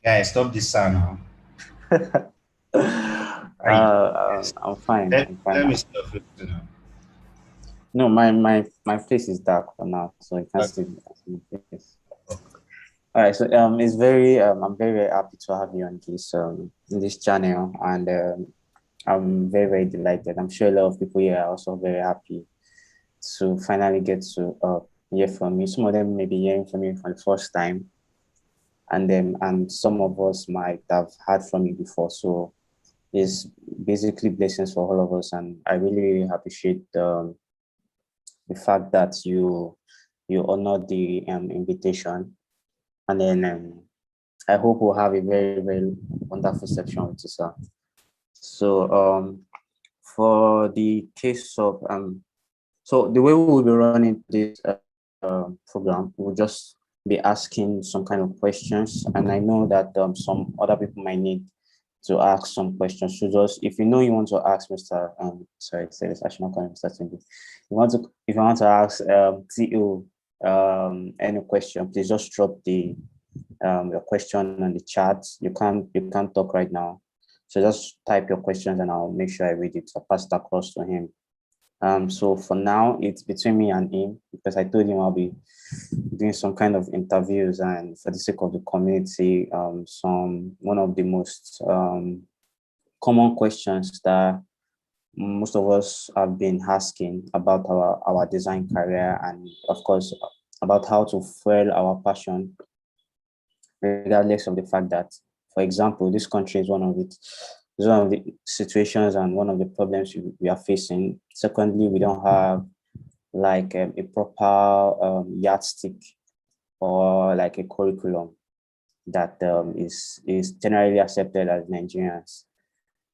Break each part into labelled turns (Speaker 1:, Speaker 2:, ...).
Speaker 1: Guys, stop this sound now. Right.
Speaker 2: I'm fine.
Speaker 1: Let,
Speaker 2: I'm fine.
Speaker 1: let me stop it now.
Speaker 2: No, my face is dark for now, so you can't
Speaker 1: Okay.
Speaker 2: see my face. All right, so it's very I'm very very happy to have you on this channel, and I'm very very delighted. I'm sure a lot of people here are also very happy to finally get to hear from you. Some of them may be hearing from you for the first time, and some of us might have heard from you before. So it's basically blessings for all of us, and I really really appreciate the fact that you honored the invitation, and then I hope we'll have a very very wonderful section with you, sir. So for the case of so the way we will be running this program, we'll just be asking some kind of questions, and I know that some other people might need to ask some questions. So just if you know you want to ask Mr. Sorry, I should not call him Mr. Tunji. If you want to ask TO any question, please just drop the your question on the chat. You can't talk right now. So just type your questions and I'll make sure I read it. I'll pass it across to him. So for now, it's between me and him because I told him I'll be doing some kind of interviews, and for the sake of the community, some one of the most common questions that most of us have been asking about our design career, and of course about how to fuel our passion, regardless of the fact that, for example, this country is one of the situations and one of the problems we are facing. Secondly, we don't have like a proper yardstick or like a curriculum that is generally accepted as Nigerians.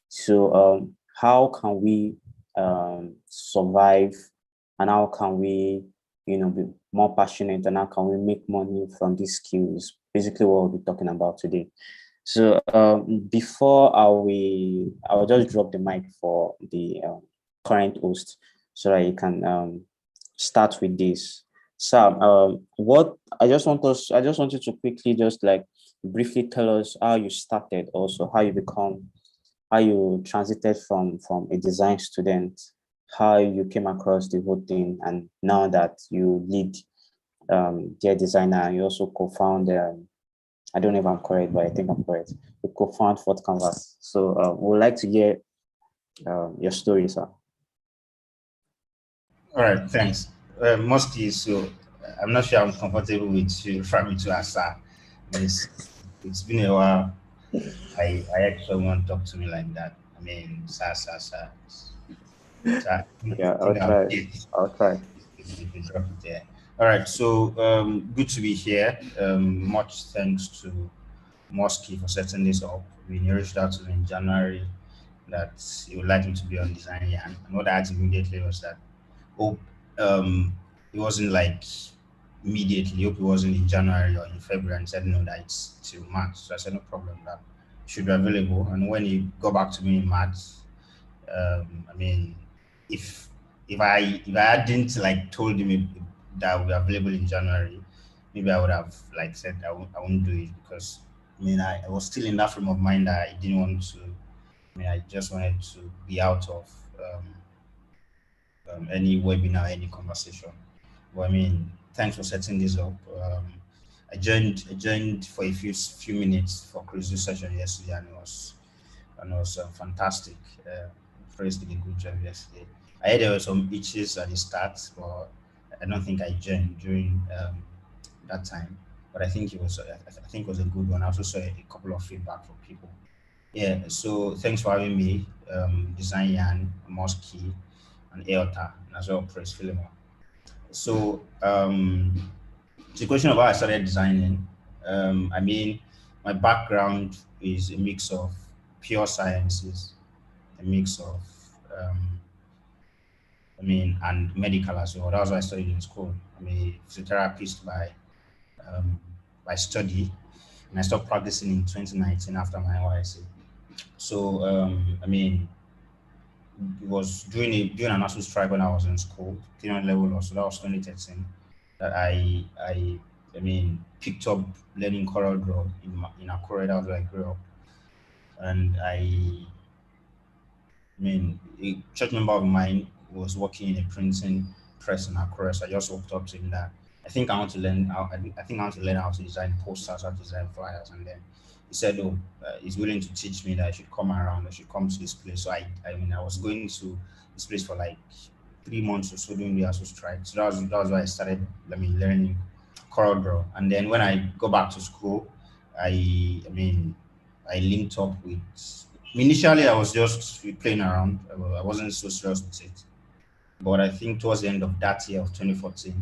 Speaker 2: So how can we survive, and how can we, be more passionate, and how can we make money from these skills? Basically, what we'll be talking about today. So before I will just drop the mic for the current host so that you can start with this. Sam, what I just want you to quickly just like briefly tell us how you started, also how you transited from a design student, how you came across the whole thing, and now that you lead their designer, you also co-found I don't know if I'm correct, but I think I'm correct. You co-found Fort Canvas. So we'd like to hear your story, sir.
Speaker 1: All right, thanks. Mostly, so I'm not sure I'm comfortable with you referring me to as sir. It's been a while. I had someone talk to me like that. I mean, sir. So I
Speaker 2: Yeah, I'll
Speaker 1: think I'll
Speaker 2: try. I'll try.
Speaker 1: if you drop it there. All right, so good to be here. Much thanks to Mosky for setting this up. We reached out to him in January that he would like me to be on Design Yarn. And what I asked immediately was that, hope it wasn't like immediately, hope it wasn't in January or in February, and said no, that it's till March. So I said no problem, that should be available. And when he got back to me in March, I mean, if if I hadn't like told him that would be available in January, maybe I would have like said I won't do it, because I mean I was still in that frame of mind that I didn't want to. I mean I just wanted to be out of any webinar, any conversation. Well, I mean, thanks for setting this up. I joined for a few minutes for cruise session yesterday, and it was fantastic. Praise did a good job yesterday. I heard there were some itches at the start, but I don't think I joined during that time. But I think I think it was a good one. I also saw a couple of feedback from people. Yeah. So thanks for having me. Design Yan, Mosky, and Elta, and as well Praise Philemon. So the question of how I started designing. I mean, my background is a mix of pure sciences, a mix of, um, and medical as well. That was what I studied in school. I'm a physiotherapist um, by study, and I stopped practicing in 2019 after my NYSC. So, it was during a national strike when I was in school, 300 level, so that was 2013. That I picked up learning CorelDRAW in Akure. That was where I grew up, and a church member of mine was working in a printing press in Akure, so I just walked up to him that I think I want to learn. I think I want to learn how to design posters, how to design flyers, and then he said, "Oh, he's willing to teach me that I should come around. I should come to this place." So I was going to this place for like 3 months or so during the ASU strike. So that was why I started. Learning CorelDRAW, and then when I go back to school, I linked up with. Initially, I was just playing around. I wasn't so serious with it. But I think towards the end of that year of 2014,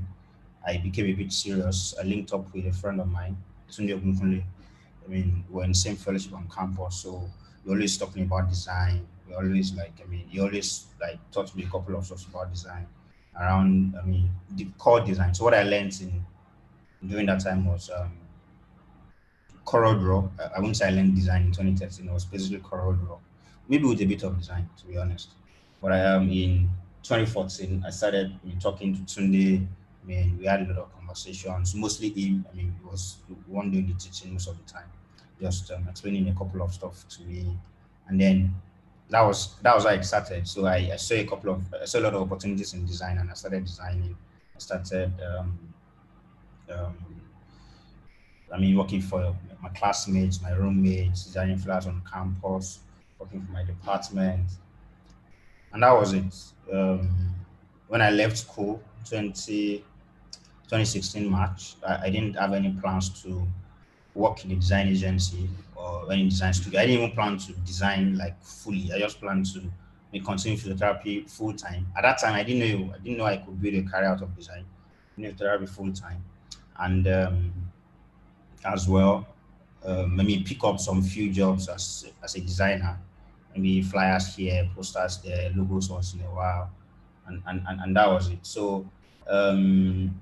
Speaker 1: I became a bit serious. I linked up with a friend of mine, Tunji Ogunoye. We're in the same fellowship on campus, so we always talking about design. We always he always like taught me a couple of stuff about design around, the core design. So what I learned in during that time was CorelDRAW. I wouldn't say I learned design in 2013. It was basically CorelDRAW, maybe with a bit of design, to be honest. But I am in 2014. I started talking to Tunde. We had a lot of conversations. Mostly him. He was the one doing the teaching most of the time, just explaining a couple of stuff to me, and then that was how it started. So I saw I saw a lot of opportunities in design, and I started designing. I started um, working for my classmates, my roommates, designing flyers on campus, working for my department, and that was it. When I left school, 2016 March, I didn't have any plans to work in a design agency or any design studio. I didn't even plan to design like fully. I just planned to continue physiotherapy full time. At that time, I didn't know I could build a career out of design. Physiotherapy full time, and as well. Maybe pick up some few jobs as a designer, maybe flyers here, posters there, logos once in a while, and that was it. So um,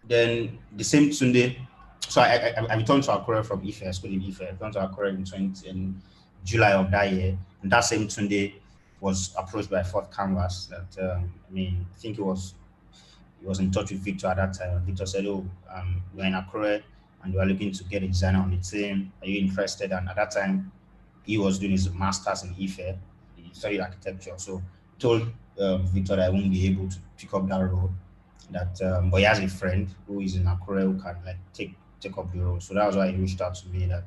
Speaker 1: then the same Sunday, so I returned to Akure from Ife, I school in Ife. I returned to Akure in July of that year, and that same Sunday was approached by Fourth Canvas. That I think he was in touch with Victor at that time. Victor said, "Oh, we're in Akure and we are looking to get a designer on the team. Are you interested?" And at that time, he was doing his master's in Ife. He studied architecture. So he told Victor that I won't be able to pick up that role. But he has a friend who is in Akure who can like take up the role. So that was why he reached out to me that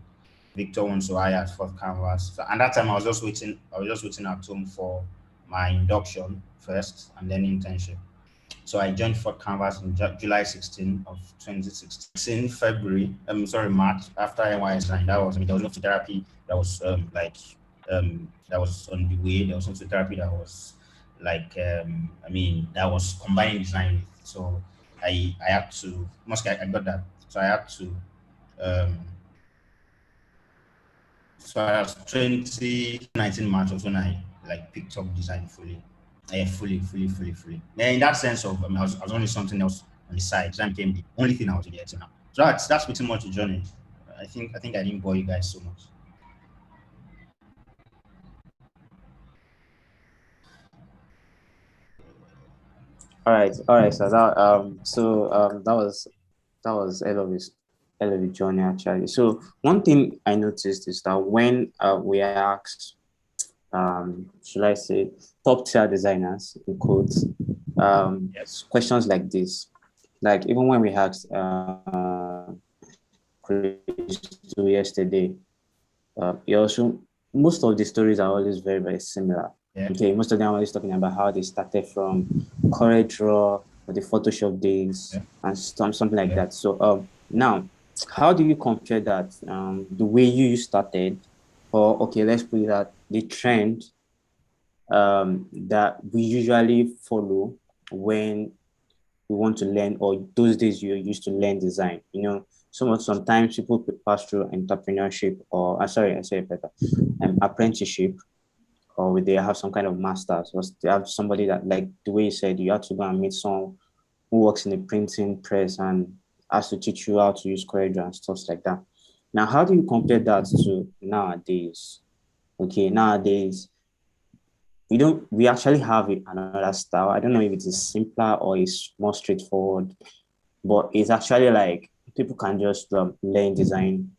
Speaker 1: Victor wants to hire at Fourth Canvas. So, and that time I was just waiting. I was just waiting at home for my induction first and then internship. So I joined Fort Canvas in July 16 of 2016. February, sorry, March, after NYS 9, there was no therapy that was that was on the way. There was no therapy that was like, that was combining design with. So I had to, mostly I got that. So I had to, um, so I was 2019 March was when I like picked up design fully. Yeah, fully. Yeah, in that sense of, I was only something else on the side. Design became the only thing I was doing till now. So that's pretty much the journey. I think I didn't bore you guys so much.
Speaker 2: All right. So that was LOV journey actually. So one thing I noticed is that when we asked, should I say, top tier designers in quotes,
Speaker 1: Yes.
Speaker 2: questions like this, like even when we asked Chris yesterday, he also, most of the stories are always very, very similar.
Speaker 1: Yeah.
Speaker 2: Okay, most of them are always talking about how they started from CorelDRAW or the Photoshop days
Speaker 1: Yeah.
Speaker 2: and something like
Speaker 1: Yeah.
Speaker 2: that. So now, how do you compare that, the way you started, or okay, let's put it that the trend that we usually follow when we want to learn, or those days you used to learn design. Sometimes people pass through entrepreneurship, or sorry, I say it better, apprenticeship, or they have some kind of masters, or they have somebody that, like the way you said, you have to go and meet someone who works in a printing press and has to teach you how to use CorelDRAW and stuff like that. Now, how do you compare that to nowadays? Okay, nowadays we actually have another style. I don't know if it is simpler or it's more straightforward. but it's actually like people can just learn design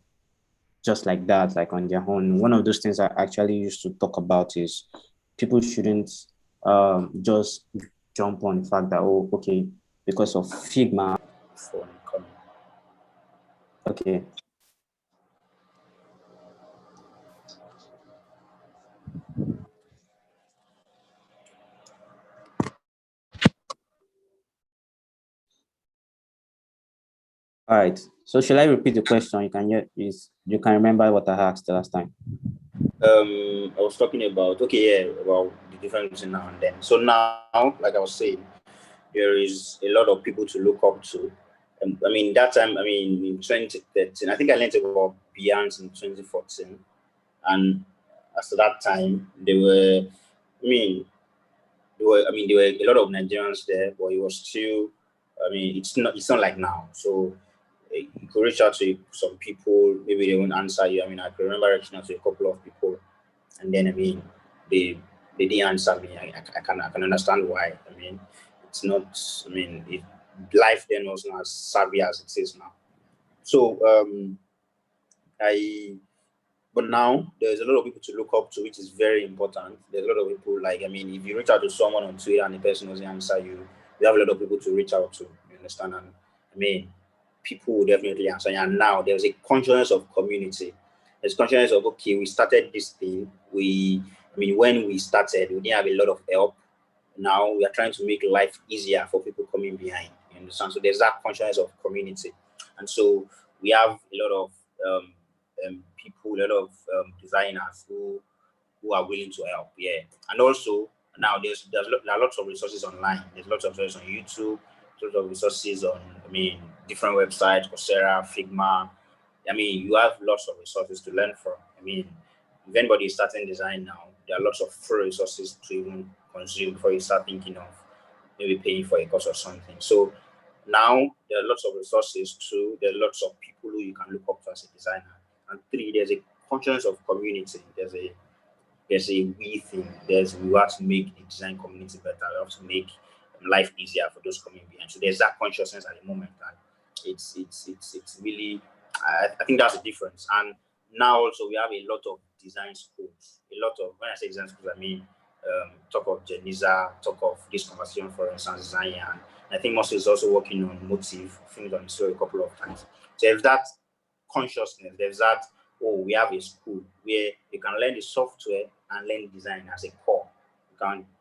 Speaker 2: just like that, like on their own. One of those things I actually used to talk about is people shouldn't just jump on the fact that, oh, okay, because of Figma. Okay. All right. So shall I repeat the question? You can remember what I asked the last time.
Speaker 1: I was talking about about the difference between now and then. So now, like I was saying, there is a lot of people to look up to. I mean, that time, in 2013, I think I learned about Beyonce in 2014, and after that time, there were a lot of Nigerians there, but it was still, it's not like now. So you could reach out to some people, maybe they won't answer you. I could remember reaching out to a couple of people, and then they they didn't answer me. I can understand why. It's not. Life then was not as savvy as it is now. So I but now there's a lot of people to look up to, which is very important. There's a lot of people if you reach out to someone on Twitter and the person doesn't answer you, you have a lot of people to reach out to. You understand? And people will definitely answer you. And now there's a consciousness of community. There's consciousness of, okay, we started this thing. When we started, we didn't have a lot of help. Now we are trying to make life easier for people coming behind. You understand? So there's that consciousness of community, and so we have a lot of people, a lot of designers who are willing to help. Yeah, and also now there are lots of resources online. There's lots of resources on YouTube, lots of resources on different websites, Coursera, Figma. You have lots of resources to learn from. If anybody is starting design now, there are lots of free resources to even consume before you start thinking of maybe paying for a course or something. So now there are lots of resources too. There are lots of people who you can look up to as a designer. And three, there's a conscience of community. There's a we thing. We have to make the design community better. We have to make life easier for those coming behind. So there's that consciousness at the moment, and it's really I think that's the difference. And now also we have a lot of design schools. A lot of when I say design schools, talk of Geniza, talk of this conversation, for instance, DesignYarn. I think Moss is also working on Motive, finished on the story a couple of times. So there's that consciousness, there's that, oh, we have a school where you can learn the software and learn design as a core.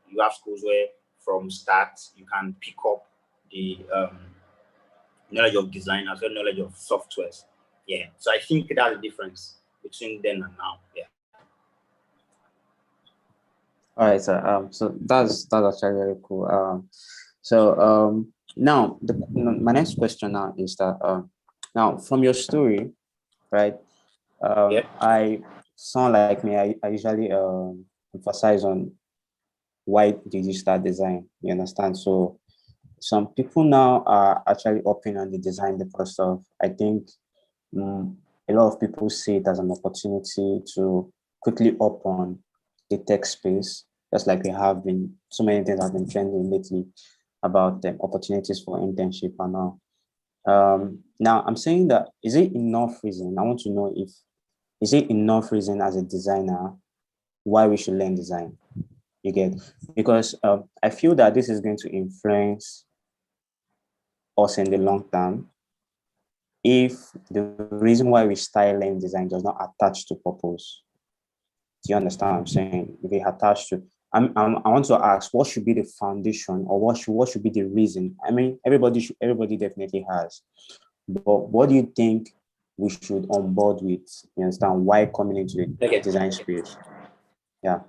Speaker 1: You have schools where from start you can pick up the knowledge of design as well knowledge of softwares. Yeah. So I think that's the difference between then and now. Yeah.
Speaker 2: All right, sir. So that's actually very cool. Now my next question now is that now from your story, right? I sound like me. I usually emphasize on why did you start design? You understand? So some people now are actually open on the design because of I think a lot of people see it as an opportunity to quickly open the tech space, just like we have been so many things have been trending lately about the opportunities for internship and all. Now I'm saying that is it enough reason? I want to know if is it enough reason as a designer why we should learn design? You get because I feel that this is going to influence us in the long term if the reason why we style learning design does not attach to purpose. Do you understand what I'm saying? If it attached to, I want to ask, what should be the foundation, or what should be the reason? Everybody definitely has, but what do you think we should on board with? You understand why coming into the design space? Yeah.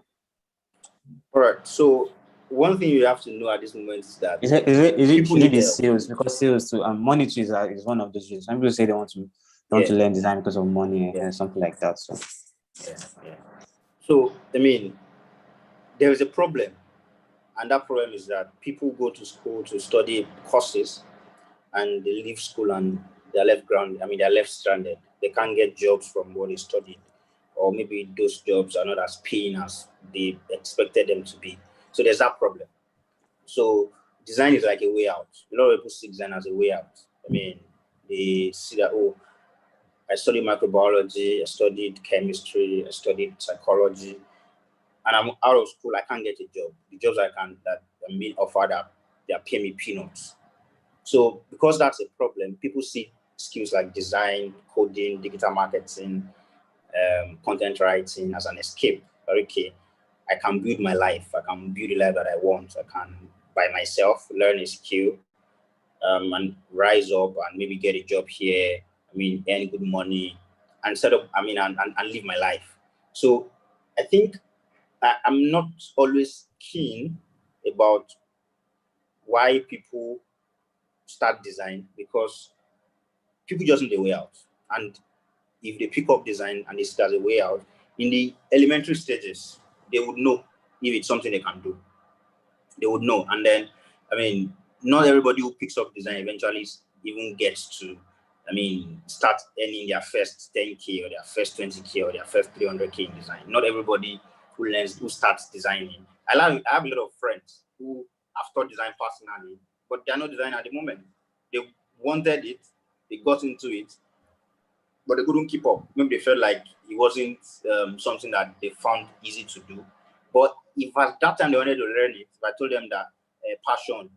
Speaker 1: All right. So one thing you have to know at this moment is that
Speaker 2: should it be sales? Because sales too, money too is one of those reasons. Some people say they want to learn design because of money and something like that. So
Speaker 1: yeah. So there is a problem, and that problem is that people go to school to study courses, and they leave school and they're left grounded. They're left stranded. They can't get jobs from what they studied, or maybe those jobs are not as paying as they expected them to be. So there's that problem. So design is like a way out. A lot of people see design as a way out. I mean, they see that, oh, I studied microbiology, I studied chemistry, I studied psychology, and I'm out of school. I can't get a job. The jobs that I'm being offered are they are paying me peanuts. So because that's a problem, people see skills like design, coding, digital marketing, content writing as an escape. Okay, I can build my life. I can build the life that I want. I can by myself learn a skill and rise up and maybe get a job here. I mean, earn good money and set up. I mean, and live my life. So I think I'm not always keen about why people start design because people just need a way out. And if they pick up design and they see it as a way out, in the elementary stages, they would know if it's something they can do. They would know. And then, I mean, not everybody who picks up design eventually even gets to, I mean, start earning their first 10K or their first 20K or their first 300K in design. Not everybody who starts designing. I have a lot of friends who have taught design personally, but they're not designing at the moment. They wanted it, they got into it, but they couldn't keep up. Maybe they felt like it wasn't something that they found easy to do. But if at that time they wanted to learn it, if I told them that passion,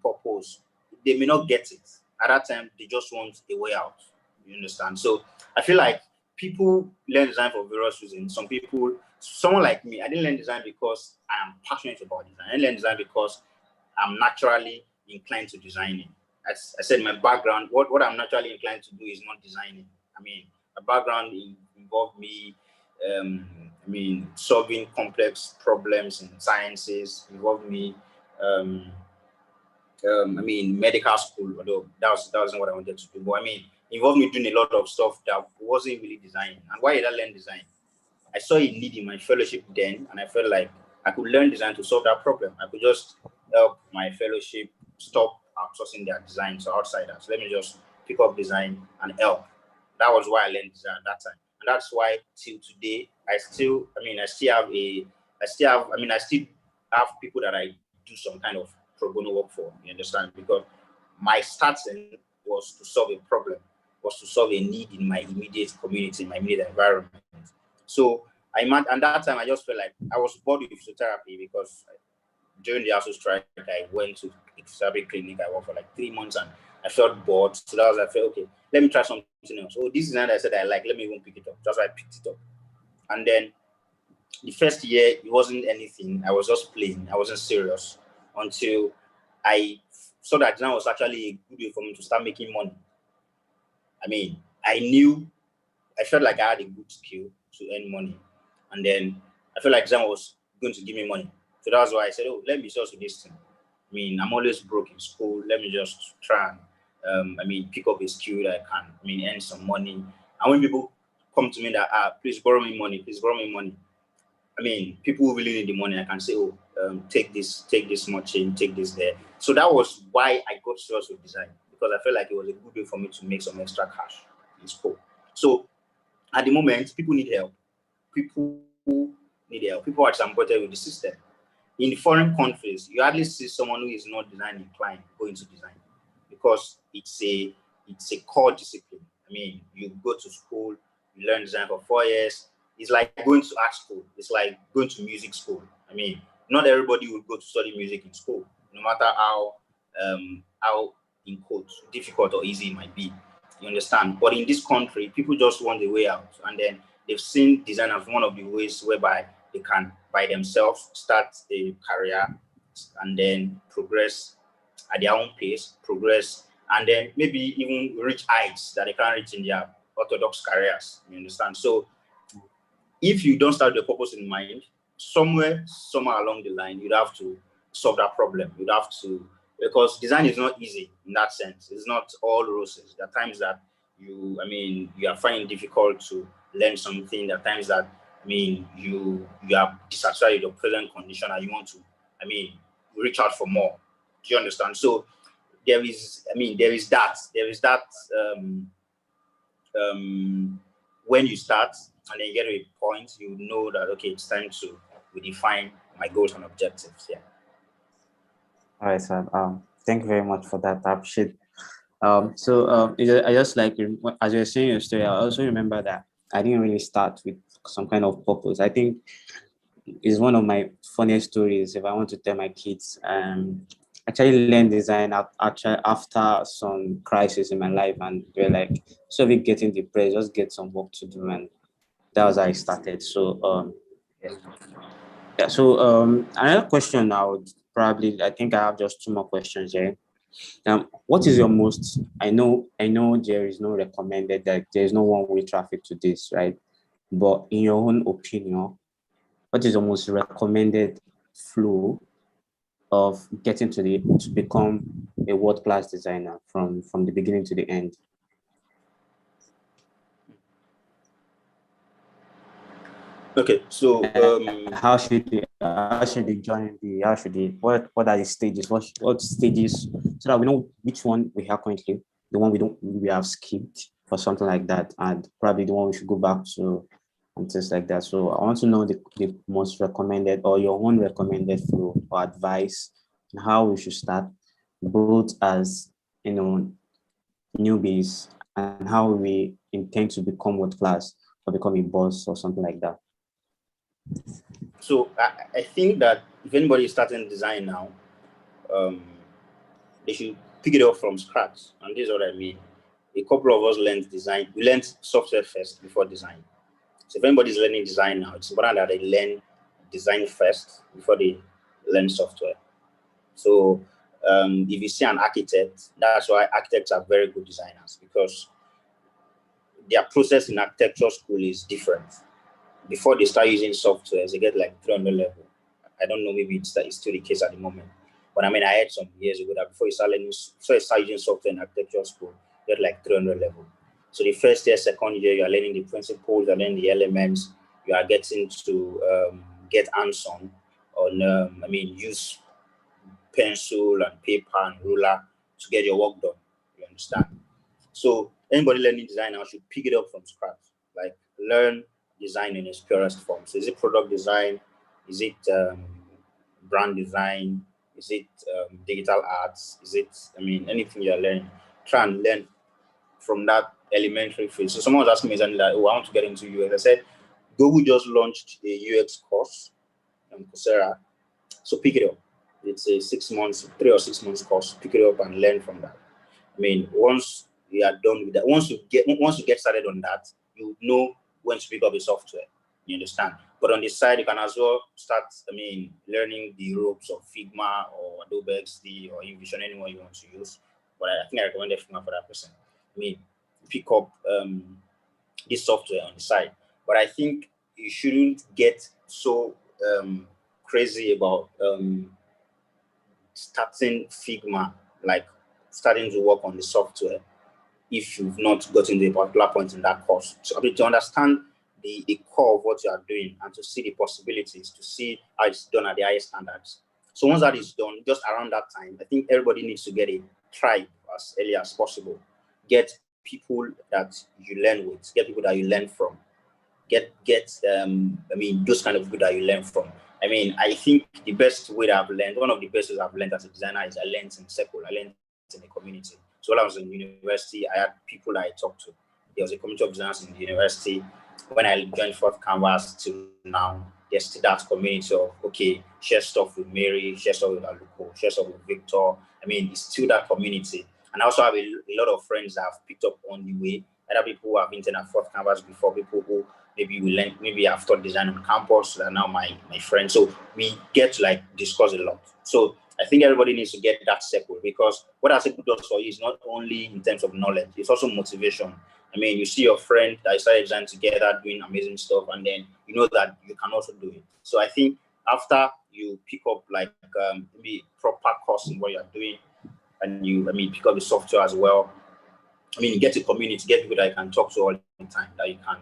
Speaker 1: purpose, they may not get it. At that time, they just want a way out. You understand? So I feel like people learn design for various reasons. Someone like me, I didn't learn design because I am passionate about design. I didn't learn design because I'm naturally inclined to designing. As I said, my background, what I'm naturally inclined to do is not designing. I mean, my background involved me, solving complex problems in sciences, involved me, medical school, although that wasn't what I wanted to do. But I mean, involved me doing a lot of stuff that wasn't really design. And why did I learn design? I saw a need in my fellowship then, and I felt like I could learn design to solve that problem. I could just help my fellowship stop outsourcing their design to outsiders. Let me just pick up design and help. That was why I learned design at that time. And that's why till today, I still have people that I do some kind of pro bono work for, you understand? Because my starting was to solve a problem, was to solve a need in my immediate community, my immediate environment. So and that time I just felt like I was bored with physiotherapy because during the ASU strike, I went to a physiotherapy clinic. I worked for like 3 months and I felt bored. So I felt, okay, let me try something else. Oh, this design I said I like, let me even pick it up. That's why I picked it up. And then the first year, it wasn't anything. I was just playing. I wasn't serious until I saw that design was actually a good way for me to start making money. I mean, I felt like I had a good skill to earn money. And then I felt like design was going to give me money. So that's why I said, oh, let me just do this thing. I mean, I'm always broke in school. Let me just try and, pick up a skill that I can, earn some money. And when people come to me that, please borrow me money, please borrow me money. I mean, people who really need the money, I can say, oh, take this much in, take this there. So that was why I got serious with design, because I felt like it was a good way for me to make some extra cash in school. So at the moment, people need help. People need help. People are disappointed with the system. In foreign countries, you hardly see someone who is not design inclined go into design because it's a core discipline. I mean, you go to school, you learn design for 4 years. It's like going to art school. It's like going to music school. I mean, not everybody will go to study music in school, no matter how in quotes difficult or easy it might be. You understand? But in this country, people just want a way out, and then they've seen design as one of the ways whereby they can, by themselves, start a career and then progress at their own pace, and then maybe even reach heights that they can't reach in their orthodox careers. You understand? So if you don't start with a purpose in mind, somewhere along the line, you'd have to solve that problem. You'd have to, because design is not easy in that sense. It's not all roses. There are times that you are finding it difficult to learn something. There are times that, you are dissatisfied with your present condition and you want to, reach out for more. Do you understand? So there is that when you start and then you get to a point, you know that, okay, it's time to redefine my goals and objectives. Yeah.
Speaker 2: All right, sir. Thank you very much for that. I appreciate I just like, as you were saying your story, I also remember that I didn't really start with some kind of purpose. I think it's one of my funniest stories if I want to tell my kids. Actually learned design actually after some crisis in my life, and they're like, so of it getting depressed, just get some work to do, and that was how I started. Yeah. Yeah. Another question I would probably, I think I have just two more questions here. What is your most? I know there is no recommended, that there is no one-way traffic to this, right? But in your own opinion, what is the most recommended flow of getting to become a world-class designer from the beginning to the end?
Speaker 1: Okay, so
Speaker 2: What are the stages? What stages, so that we know which one we have currently, the one we have skipped or something like that, and probably the one we should go back to and things like that. So I want to know the most recommended, or your own recommended flow or advice on how we should start, both as, newbies, and how we intend to become world class or become a boss or something like that.
Speaker 1: So I think that if anybody is starting design now, they should pick it up from scratch. And this is what I mean. A couple of us learned design. We learned software first before design. So if anybody's learning design now, it's important that they learn design first before they learn software. So if you see an architect, that's why architects are very good designers, because their process in architecture school is different. Before they start using software, they get like 300 level. I don't know, maybe it's still the case at the moment. But I mean, I heard some years ago that before you start using software in architecture school, you get like 300 level. So the first year, second year, you are learning the principles, you are learning the elements, you are getting to get hands-on use pencil and paper and ruler to get your work done. You understand? So anybody learning design now should pick it up from scratch. Like, learn design in its purest form. So is it product design? Is it brand design? Is it digital arts? Is it, anything you're learning? Try and learn from that elementary phase. So someone was asking me something like, oh, I want to get into UX. I said, Google just launched a UX course on Coursera. So pick it up. It's a 3 or 6 months course. Pick it up and learn from that. Once you are done with that, once you get started on that, you know when to pick up the software. You understand? But on the side, you can as well start, learning the ropes of Figma or Adobe XD or InVision, anyone you want to use. But I think I recommended Figma for that person. Pick up this software on the side. But I think you shouldn't get so crazy about starting Figma, like starting to work on the software, if you've not gotten to a particular point in that course. So to understand the core of what you are doing and to see the possibilities, to see how it's done at the highest standards. So once that is done, just around that time, I think everybody needs to get a tribe as early as possible. Get people that you learn with, get people that you learn from. Get those kind of people that you learn from. I think the best way that I've learned, one of the best ways I've learned as a designer is I learned in circle, I learned in the community. So when I was in university, I had people that I talked to. There was a community of designers in the university. When I joined Fourth Canvas till now, there's still that community of, okay, share stuff with Mary, share stuff with Aluko, share stuff with Victor. It's still that community. And I also have a lot of friends that I've picked up on the way. Other people who have been at Fourth Canvas before, people who maybe I've taught design on campus, that are now my friends. So we get to like discuss a lot. So I think everybody needs to get that circle, because what that circle does for you is not only in terms of knowledge, it's also motivation. You see your friend that you started design together doing amazing stuff, and then you know that you can also do it. So I think after you pick up like maybe proper course in what you're doing, and you pick up the software as well, you get a community, get people that you can talk to all the time, that you can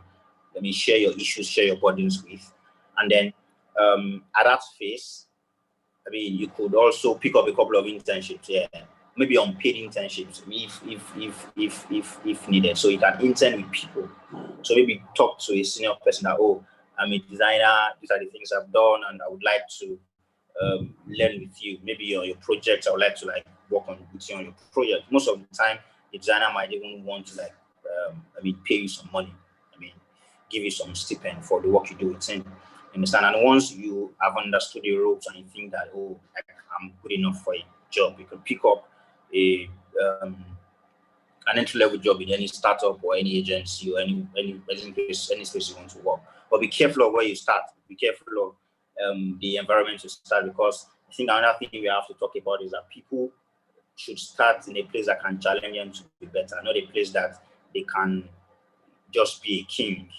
Speaker 1: share your issues, share your burdens with. And then at that phase, you could also pick up a couple of internships, maybe unpaid internships, if needed. So you can intern with people. So maybe talk to a senior person that, oh, I'm a designer, these are the things I've done, and I would like to learn with you. Maybe on your project, I would like to like work on with you on your project. Most of the time, the designer might even want to like, pay you some money. Give you some stipend for the work you do with him. Understand? And once you have understood the ropes and you think that, oh, I'm good enough for a job, you can pick up an entry-level job in any startup or any agency or any space you want to work. But be careful of where you start. Be careful of the environment you start, because I think another thing we have to talk about is that people should start in a place that can challenge them to be better, not a place that they can just be a king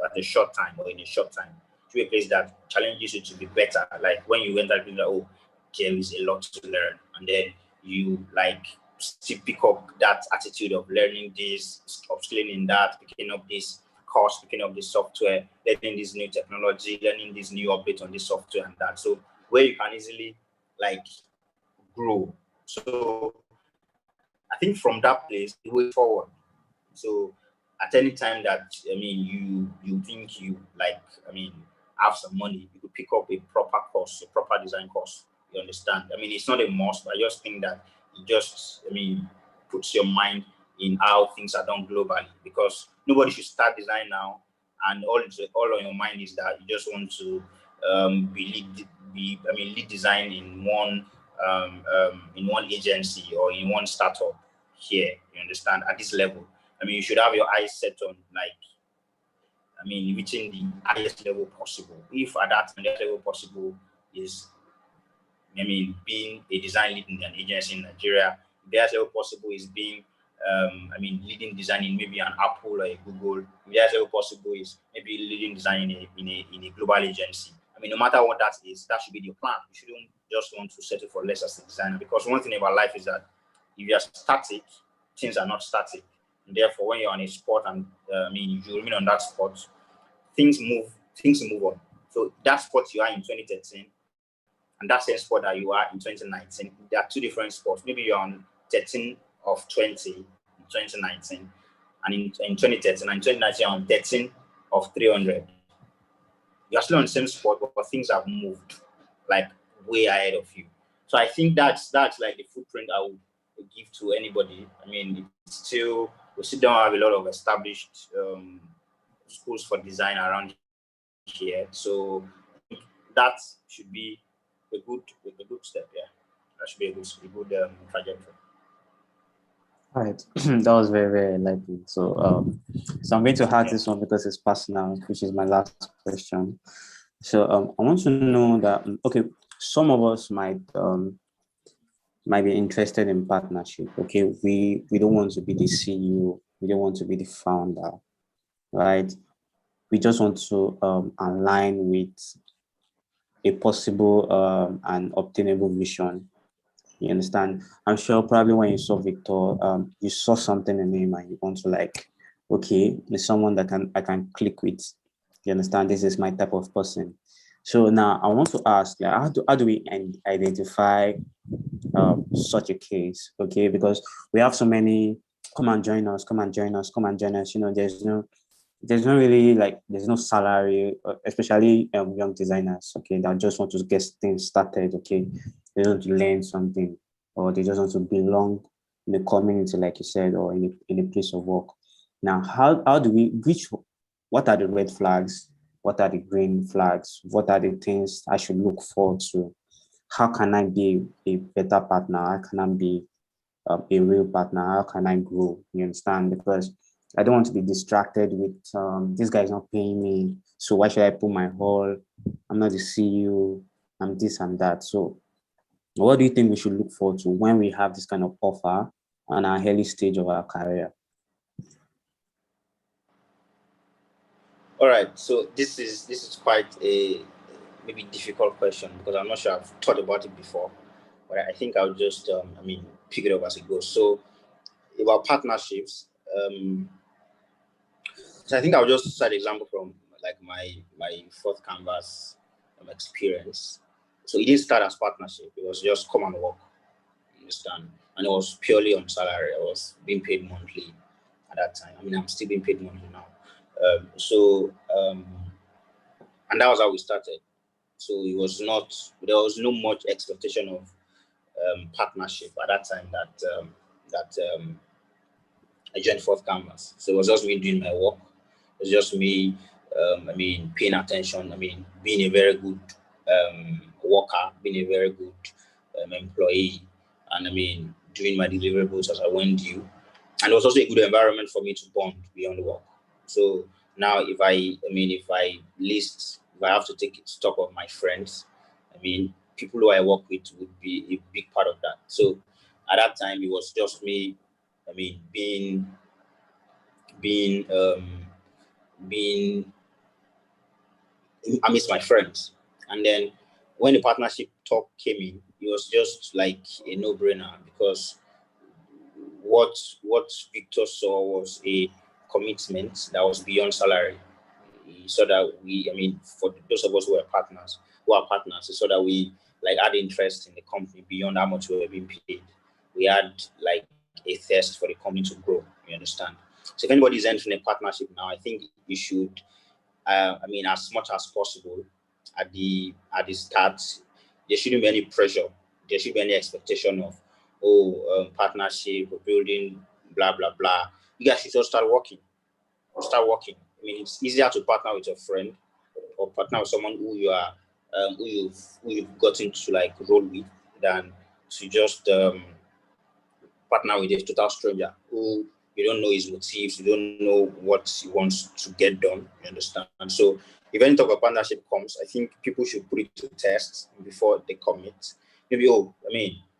Speaker 1: at a short time or in a short time. To be a place that challenges you to be better. Like when you enter, like, oh, there is a lot to learn, and then you like still pick up that attitude of learning this, upskilling in that, picking up this course, picking up this software, learning this new technology, learning this new update on this software and that. So where you can easily like grow. So I think from that place, the way forward. So at any time that you think you like have some money, you could pick up a proper course, a proper design course. You understand? It's not a must, but I just think that it just puts your mind in how things are done globally, because nobody should start design now and all on your mind is that you just want to lead design in one agency or in one startup here. You understand? At this level, you should have your eyes set on reaching the highest level possible. If at that level possible is being a design lead in an agency in Nigeria, the highest level possible is being leading design in maybe an Apple or a Google. The highest level possible is maybe leading design in a global agency. No matter what that is, that should be your plan. You shouldn't just want to settle for less as a designer, because one thing about life is that if you are static, things are not static. And therefore, when you're on a sport and you remain on that sport, things move on. So that sport you are in 2013 and that same sport that you are in 2019, there are two different sports. Maybe you're on 13 of 20 in 2019, and in 2013 and 2019 you're on 13 of 300. You're still on the same sport, but things have moved like way ahead of you. So I think that's like the footprint I would give to anybody. We still don't have a lot of established schools for design around here. So that should be a good step. Yeah, that should be a good trajectory.
Speaker 2: All right, that was very, very enlightening. So I'm going to add this one because it's personal, which is my last question. So I want to know that okay, some of us might be interested in partnership. Okay, we don't want to be the CEO, we don't want to be the founder, right? We just want to align with a possible and obtainable vision. You understand? I'm sure probably when you saw Victor, you saw something in him and you want to like, okay, there's someone that I can click with. You understand? This is my type of person. So now I want to ask, like, how do we identify such a case? Okay, because we have so many, come and join us. There's no really like, there's no salary, especially young designers, okay, that just want to get things started, okay. They want to learn something, or they just want to belong in the community, like you said, or in a place of work. Now, how do we, what are the red flags? What are the green flags? What are the things I should look forward to? How can I be a better partner? How can I be a real partner? How can I grow? You understand? Because I don't want to be distracted with this guy is not paying me, so why should I put my whole? I'm not the CEO. I'm this and that. So, what do you think we should look forward to when we have this kind of offer on our early stage of our career?
Speaker 1: All right. So this is quite a maybe difficult question, because I'm not sure I've thought about it before, but I think I'll just pick it up as it goes. So about partnerships. So I think I'll just cite an example from like my fourth canvas experience. So it didn't start as partnership. It was just come and work. You understand? And it was purely on salary. I was being paid monthly at that time. I'm still being paid monthly now. And that was how we started. So there was no much expectation of partnership at that time I joined fourth canvas. So it was just me doing my work. It was just me, paying attention. Being a very good worker, being a very good employee, and doing my deliverables as I went due. And it was also a good environment for me to bond beyond work. So now, if I have to take stock of my friends, people who I work with would be a big part of that. So at that time, it was just me. I mean, being being being amidst my friends. And then when the partnership talk came in, it was just like a no-brainer because what Victor saw was a commitment that was beyond salary. He saw that for those of us who are partners, he saw that we like had interest in the company beyond how much we were being paid. We had like a thirst for the company to grow. You understand? So if anybody is entering a partnership now, I think you should as much as possible at the start, there shouldn't be any pressure. There shouldn't be any expectation of partnership or building, blah blah blah. You guys should just start working. Start working. It's easier to partner with your friend or partner with someone who you are who you've gotten to like roll with than to just partner with a total stranger who you don't know his motives, you don't know what he wants to get done. You understand? So if any type of partnership comes, I think people should put it to test before they commit. Maybe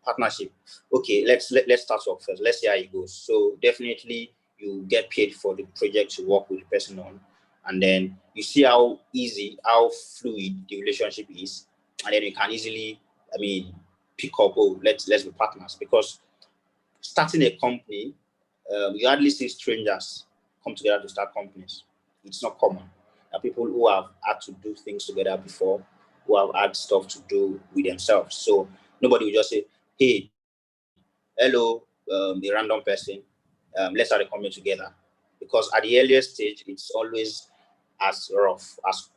Speaker 1: partnership. Okay, let's start off first. Let's see how it goes. So definitely you get paid for the project you work with the person on, and then you see how easy, how fluid the relationship is, and then you can easily, pick up. Oh, let's be partners because starting a company, you hardly see strangers come together to start companies. It's not common. There are people who have had to do things together before, who have had stuff to do with themselves. So nobody will just say, "Hey, hello, the random person, let's start a company together." Because at the earliest stage, it's always as rough as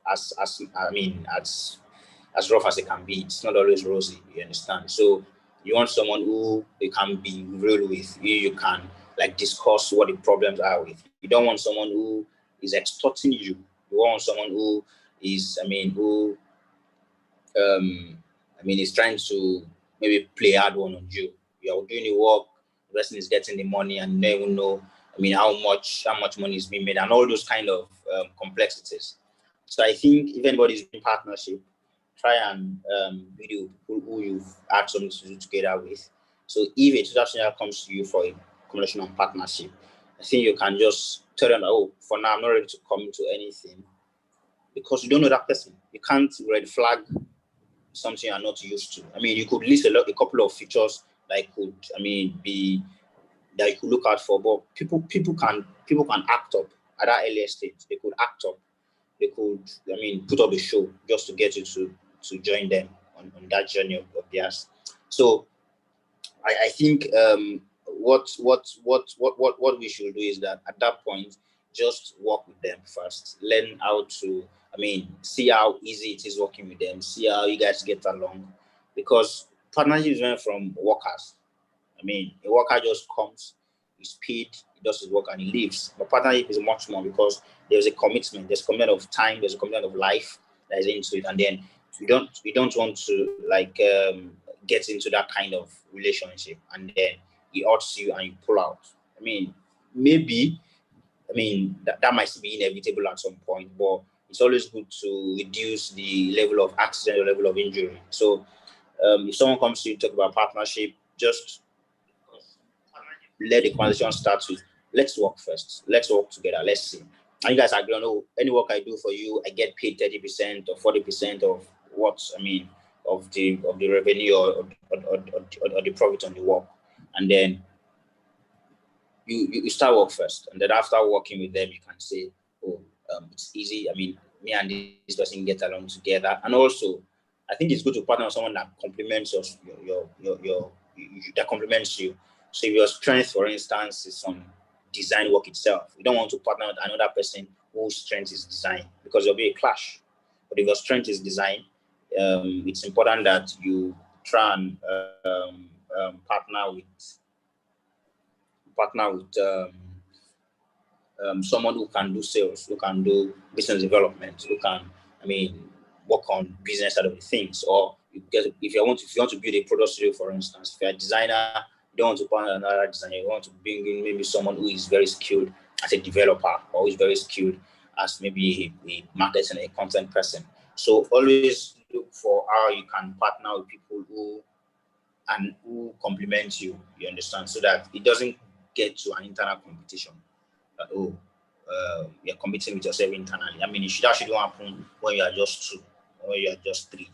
Speaker 1: rough as it can be. It's not always rosy. You understand? So you want someone who you can be real with. You can like discuss what the problems are with. You don't want someone who is extorting you. You want someone who is, is trying to maybe play hard one on you. You're doing the work, the person is getting the money, and you don't even know, how much money is being made, and all those kind of complexities. So I think if anybody's in partnership, try and be with people who you've had something to do together with. So if a tutor senior comes to you for a combination of partnership, I think you can just tell them, oh, for now I'm not ready to commit to anything because you don't know that person. You can't red flag something you're not used to. You could list a couple of features that could, be that you could look out for, but people can act up at that earlier stage. They could act up. They could, put up a show just to get you to join them on that journey of theirs. So I think what we should do is that at that point, just work with them first. Learn how to, see how easy it is working with them. See how you guys get along, because partnership is meant from workers. A worker just comes, he's paid, he does his work, and he leaves. But partnership is much more because there's a commitment. There's a commitment of time. There's a commitment of life that is into it, and then we don't want to like get into that kind of relationship, and then he hurts you and you pull out. Maybe that might be inevitable at some point, but it's always good to reduce the level of accident or level of injury. So if someone comes to you talk about partnership, just let the conversation start with, let's work first. Let's work together. Let's see. And you guys agree on, oh, any work I do for you, I get paid 30% or 40% of what of the revenue or the profit on the work. And then you start work first. And then after working with them, you can say, oh, it's easy. Me and this person get along together. And also, I think it's good to partner with someone that complements that complements you. So if your strength, for instance, is on design work itself, you don't want to partner with another person whose strength is design because there'll be a clash. But if your strength is design, it's important that you try and partner with someone who can do sales, who can do business development, who can, work on business side of the things. Or if you want to build a product studio, for instance, if you're a designer, you don't want to find another designer, you want to bring in maybe someone who is very skilled as a developer, or who is very skilled as maybe a marketing, a content person. So always look for how you can partner with people who complement you, you understand, so that it doesn't get to an internal competition. That, you're competing with yourself internally. That shouldn't happen when you are just two, or when you are just three,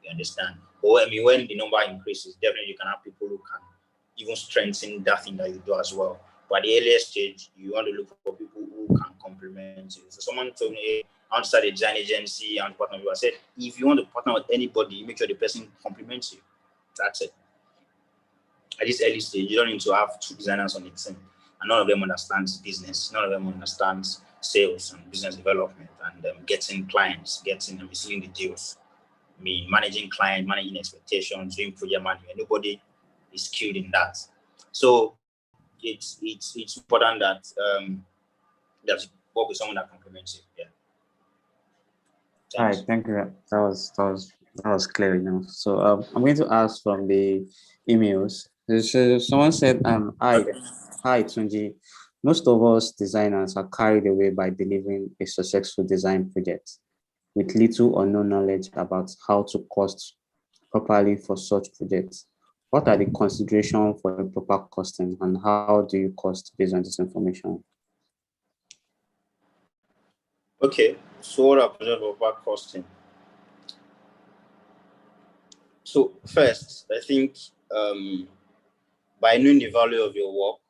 Speaker 1: you understand. But when the number increases, definitely you can have people who can even strengthen that thing that you do as well. But at the earliest stage, you want to look for people who can complement you. So someone told me, hey, I want to start a design agency, I want to partner with you. I said, if you want to partner with anybody, make sure the person complements you. That's it. At this early stage, you don't need to have two designers on the team, and none of them understands business, none of them understands sales and business development, and getting clients, seeing the deals, managing clients, managing expectations, doing project management. Nobody is skilled in that. So it's important that that you work with someone that complements you. Yeah.
Speaker 2: All right, thank you. That was clear enough. So I'm going to ask from the emails. So someone said, hi Tunji. Most of us designers are carried away by delivering a successful design project with little or no knowledge about how to cost properly for such projects. What are the considerations for a proper costing, and how do you cost based on this information?
Speaker 1: Okay, so what are proper costing? So first, I think by knowing the value of your work,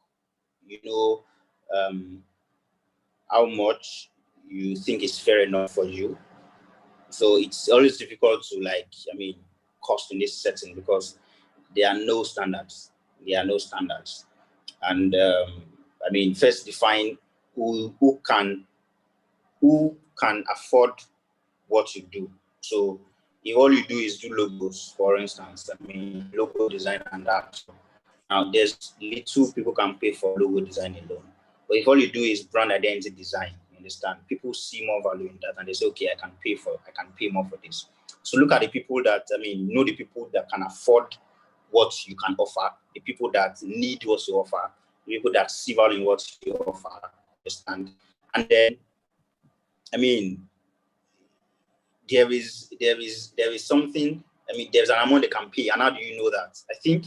Speaker 1: you know how much you think is fair enough for you. So it's always difficult to cost in this setting, because there are no standards. And first define who can afford what you do. So if all you do is do logos, for instance, logo design and that. Now there's little people can pay for logo design alone. But if all you do is brand identity design, you understand, people see more value in that, and they say, okay, I can pay more for this. So look at the people that know the people that can afford what you can offer, the people that need what you offer, the people that see value in what you offer, understand? And then there is something, there's an amount they can pay. And how do you know that? I think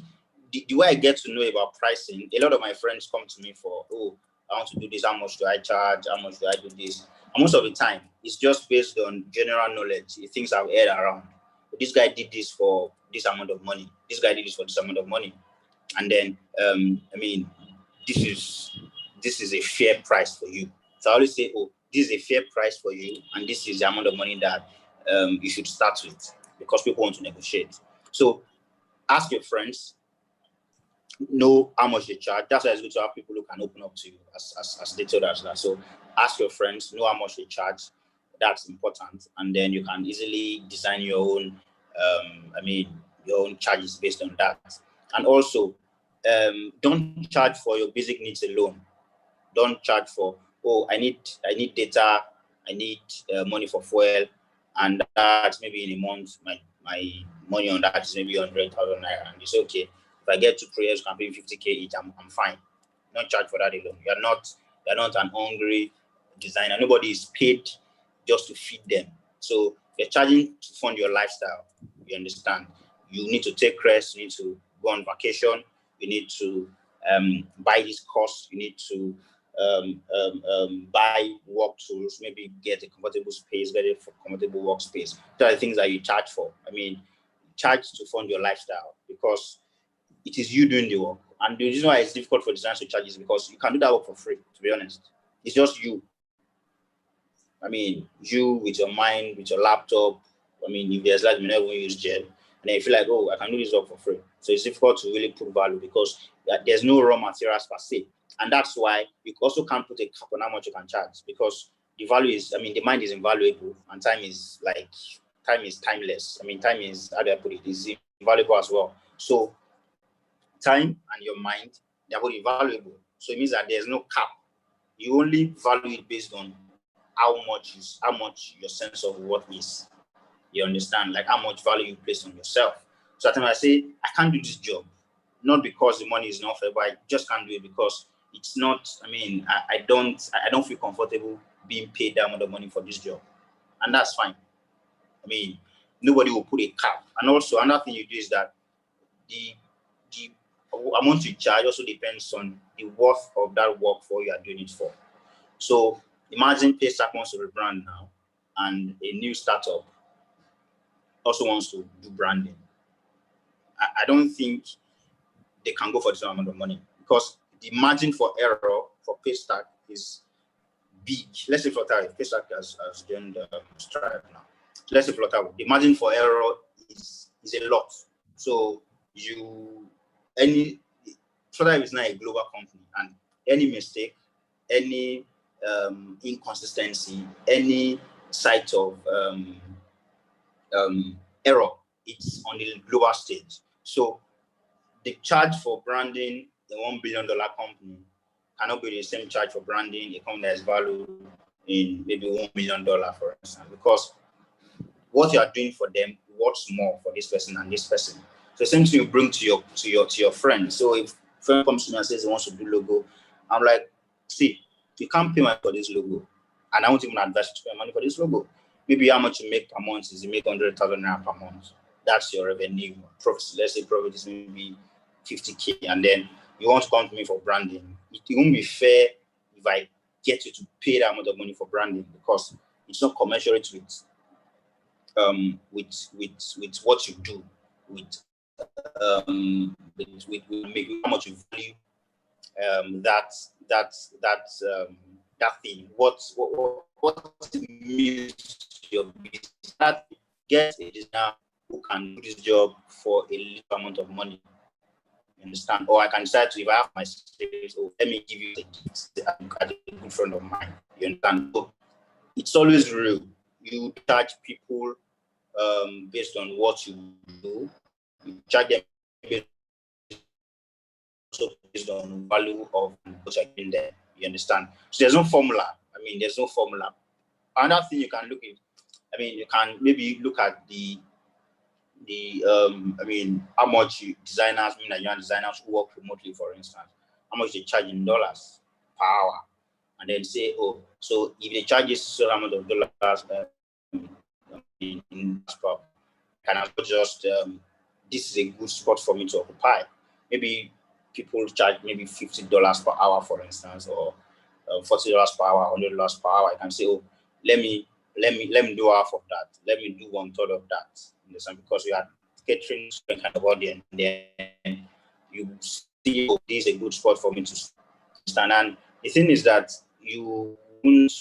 Speaker 1: the way I get to know about pricing, a lot of my friends come to me for, I want to do this, how much do I charge, how much do I do this? And most of the time, it's just based on general knowledge, the things I've heard around. This guy did this for this amount of money. This guy did this for this amount of money. And then, this is a fair price for you. So I always say, this is a fair price for you, and this is the amount of money that you should start with, because people want to negotiate. So ask your friends, know how much they charge. That's why it's good to have people who can open up to you as detailed as that. So ask your friends, know how much they charge. That's important. And then you can easily design your own, your own charges based on that. And also, don't charge for your basic needs alone. Don't charge for, I need data, I need money for fuel, and that's maybe in a month, my money on that is maybe 100,000 naira. And you say, okay, if I get 2 prayers, you can pay 50K each, I'm fine. Don't charge for that alone. You're not an hungry designer. Nobody is paid just to feed them. So you're charging to fund your lifestyle. You understand? You need to take rest, you need to go on vacation, you need to buy this course, you need to buy work tools, maybe get a comfortable space, get a comfortable workspace. Those are the things that you charge for. Charge to fund your lifestyle, because it is you doing the work. And the reason why it's difficult for designers to charge is because you can do that work for free, to be honest. It's just you. You with your mind, with your laptop. If there's like, you never use gel, and then you feel like, I can do this work for free. So it's difficult to really put value, because there's no raw materials per se. And that's why you also can't put a cap on how much you can charge, because the value is, the mind is invaluable, and time is timeless. Time is, how do I put it, is invaluable as well. So time and your mind, they're both invaluable. So it means that there's no cap You only value it based on how much your sense of worth is. You understand? Like how much value you place on yourself. So at times I say, I can't do this job, not because the money is not fair, but I just can't do it because it's not, I don't feel comfortable being paid that amount of money for this job. And that's fine. Nobody will put a cap. And also another thing you do is that the amount you charge also depends on the worth of that work for you are doing it for. So imagine Paystack wants to rebrand now, and a new startup also wants to do branding. I don't think they can go for the same amount of money because the margin for error for Paystack is big. Let's say Flutter, if Paystack has joined Stripe now. Let's say Flutter, the margin for error is a lot. So Flutter is not a global company, and any mistake, any inconsistency, any site of error, it's on the global stage. So the charge for branding a $1 billion company cannot be the same charge for branding a company that is valued in maybe $1 million, for instance, because what you are doing for them works more for this person and this person. So same thing you bring to your friend. So if a friend comes to me and says he wants to do logo, I'm like, see, you can't pay money for this logo, and I won't even advise you to pay money for this logo. Maybe how much you make per month is you make 100,000 naira per month. That's your revenue. Profit, let's say profit is maybe 50K, and then you want to come to me for branding. It won't be fair if I get you to pay that amount of money for branding because it's not commensurate with what you do, with how much you value that thing. What it means to your business. That get a designer who can do this job for a little amount of money. You understand? Or I can decide to, if I have my space, let me give you a gift at a good friend of mine. You understand? So it's always real. You charge people based on what you do. You charge them based on value of what you're doing there. You understand? So there's no formula. There's no formula. Another thing you can look at, you can maybe look at how much designers, Nigerian designers who work remotely, for instance, how much they charge in dollars per hour, and then say, so if they charge this certain amount of dollars in per, can I just this is a good spot for me to occupy. Maybe people charge maybe $50 per hour, for instance, or $40 per hour, $100 per hour. I can say, let me do half of that. Let me do 1/3 of that. Understand? Because you are catering to a kind of audience, and then you see, this is a good spot for me to stand. And the thing is that you won't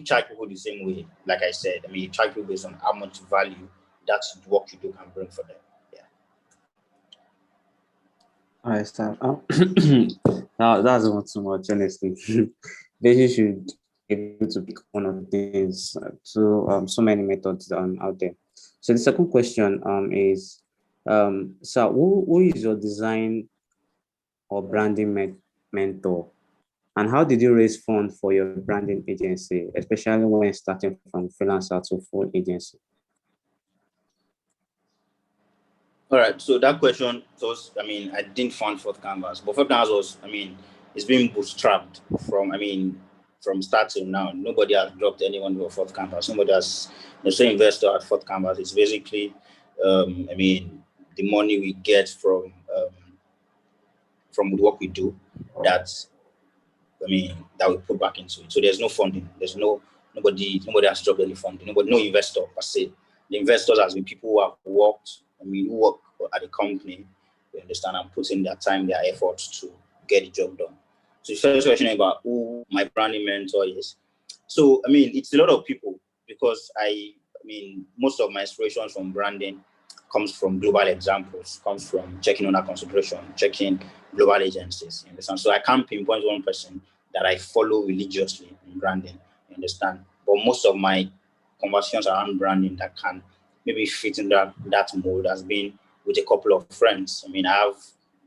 Speaker 1: charge people the same way. Like I said, you charge people based on how much value that work you do can bring for them. Yeah.
Speaker 2: All right, Stan. Now that's not too much, honestly. They should be able to pick one of these. So many methods out there. So the second question is, so who is your design or branding mentor, and how did you raise funds for your branding agency, especially when starting from freelancer to full agency?
Speaker 1: All right. So that question was, I didn't fund Fourth Canvas, but Fourth Canvas was, it's been bootstrapped from start to now. Nobody has dropped anyone to Fourth Canvas. Nobody has, no investor at Fourth Canvas. It's basically, the money we get from the work we do that we put back into it. So there's no funding. There's nobody has dropped any funding. No investor per se. The investors has been people who have worked, who work at the company, you understand, and put in their time, their efforts to get the job done. So the first question about who my branding mentor is. So it's a lot of people, because most of my inspiration from branding comes from global examples, comes from checking under consideration, checking global agencies. You understand? So I can't pinpoint one person that I follow religiously in branding. You understand? But most of my conversations around branding that can maybe fit in that mold has been with a couple of friends. I have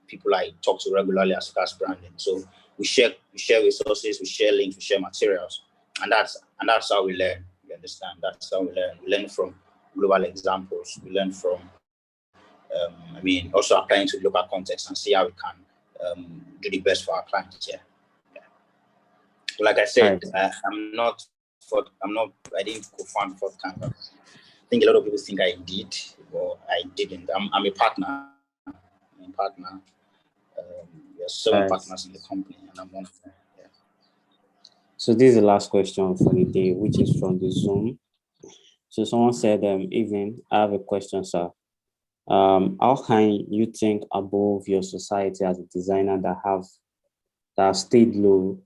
Speaker 1: people I talk to regularly as regards branding. So we share resources, we share links, we share materials, and that's how we learn. You understand? That's how we learn. We learn from global examples. We learn from, also applying to local context and see how we can do the best for our clients. Yeah. Like I said, right. I didn't co-found Fourth Canvas. I think a lot of people think I did, but I didn't. I'm a partner. There are 7 partners in the company, and I'm one of them. Yeah.
Speaker 2: So this is the last question for the day, which is from the Zoom. So someone said, evening, I have a question, sir. How can you think above your society as a designer that stayed in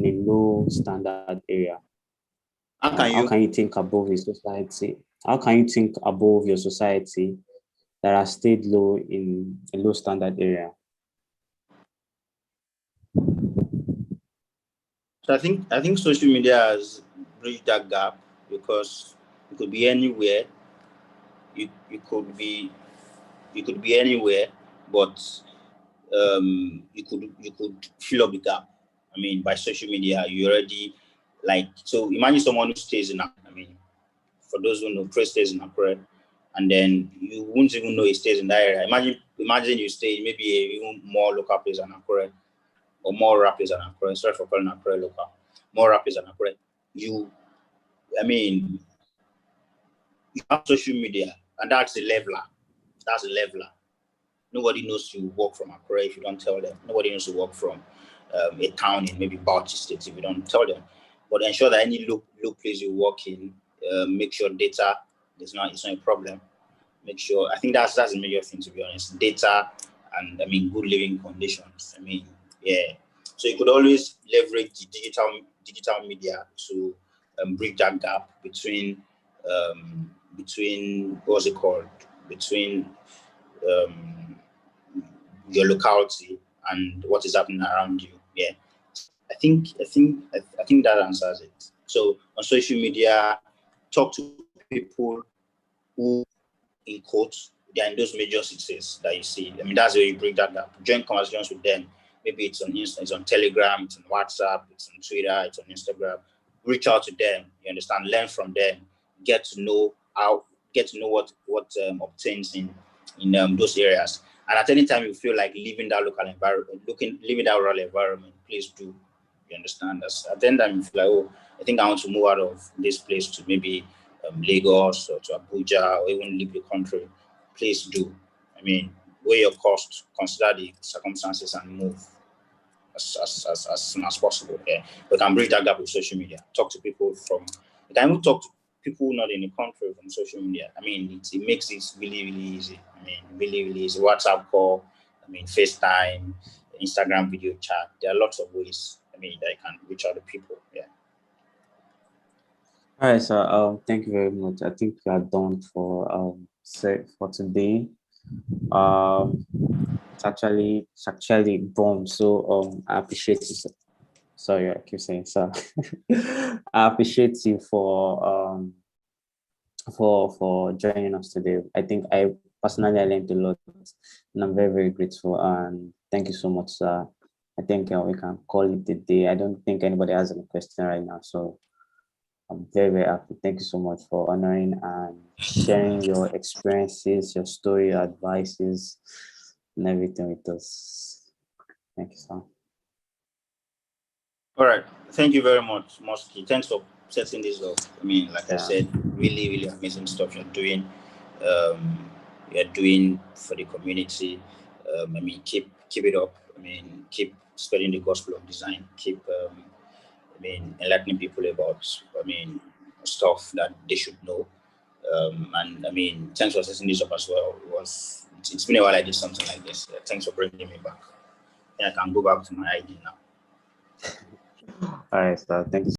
Speaker 2: a low standard area? How can you think above your society? How can you think above your society that has stayed low in a low standard area?
Speaker 1: So I think social media has bridged that gap, because you could be anywhere. You could be anywhere, but you could fill up the gap. I mean, by social media, you already so imagine someone who stays in, for those who know, Chris stays in Accra, and then you won't even know he stays in that area. Imagine you stay maybe even more local place than Accra, or more rappers than Accra. Sorry for calling Accra local. More rappers than Accra. You have social media, and that's the leveler. That's the leveler. Nobody knows you work from Accra if you don't tell them. Nobody knows you work from a town in maybe Bauchi State if you don't tell them. But ensure that any low place you work in, make sure data it's not a problem. Make sure, I think that's a major thing, to be honest. Data and good living conditions. Yeah. So you could always leverage the digital media to bridge that gap between what's it called? Between your locality and what is happening around you. Yeah. I think that answers it. So on social media, talk to people who, in quotes, they are in those major cities that you see. That's where you bring that gap. Join conversations with them. Maybe it's on Insta, it's on Telegram, it's on WhatsApp, it's on Twitter, it's on Instagram. Reach out to them. You understand? Learn from them. Get to know what obtains in those areas. And at any time you feel like leaving that local environment, leaving that rural environment, please do. You understand? At the end of time, you feel like, I think I want to move out of this place to maybe Lagos or to Abuja, or even leave the country. Please do. Weigh your cost, consider the circumstances, and move as soon as possible. Yeah. We can bridge that gap with social media. Talk to people you can even talk to people not in the country from social media. It makes it really, really easy. Really, really easy. WhatsApp call, FaceTime, Instagram video chat. There are lots of ways, that you can reach out to people. Yeah.
Speaker 2: All right, so thank you very much. I think we are done for today. It's actually bomb. So I appreciate you. Sorry, I keep saying so. I appreciate you for joining us today. I think I personally learned a lot, and I'm very, very grateful. And thank you so much, sir. I think we can call it a day. I don't think anybody has any question right now, so I'm very, very happy. Thank you so much for honoring and sharing your experiences, your story, your advices, and everything with us. Thank you, sir.
Speaker 1: All right. Thank you very much, Mosky. Thanks for setting this up. I said, really, really amazing stuff you're doing. You're doing for the community. Keep it up. Keep spreading the gospel of design. Keep enlightening people about stuff that they should know. Thanks for setting this up as well. It's been a while I did something like this. Thanks for bringing me back. I can go back to my ID now.
Speaker 2: All right, so thank you.